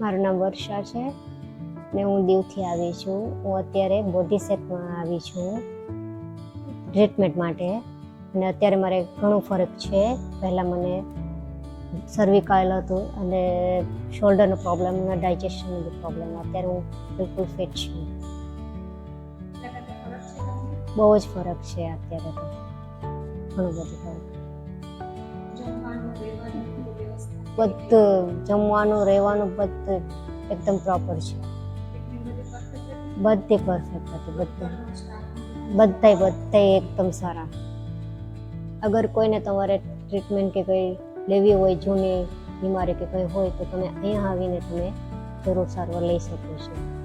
મારું નામ વર્ષા છે ને હું દીવથી આવી છું. હું અત્યારે બોડીસેટમાં આવી છું ટ્રીટમેન્ટ માટે અને અત્યારે મારે ઘણો ફરક છે. પહેલાં મને સર્વિકલ હતું અને શોલ્ડરનો પ્રોબ્લેમ અને ડાયજેશનનો પ્રોબ્લેમ. અત્યારે હું બિલકુલ ફિટ છું. બહુ જ ફરક છે અત્યારે તો, ઘણું બધું ફરક. બધું જમવાનું રહેવાનું બધું એકદમ પ્રોપર છે. બધી પરફેક્ટ હતી. બધા એકદમ સારા. અગર કોઈને તમારે ટ્રીટમેન્ટ કે કંઈ લેવી હોય, જૂની બીમારી કે કંઈ હોય તો તમે અહીંયા આવીને તમે જરૂર સારવાર લઈ શકો છો.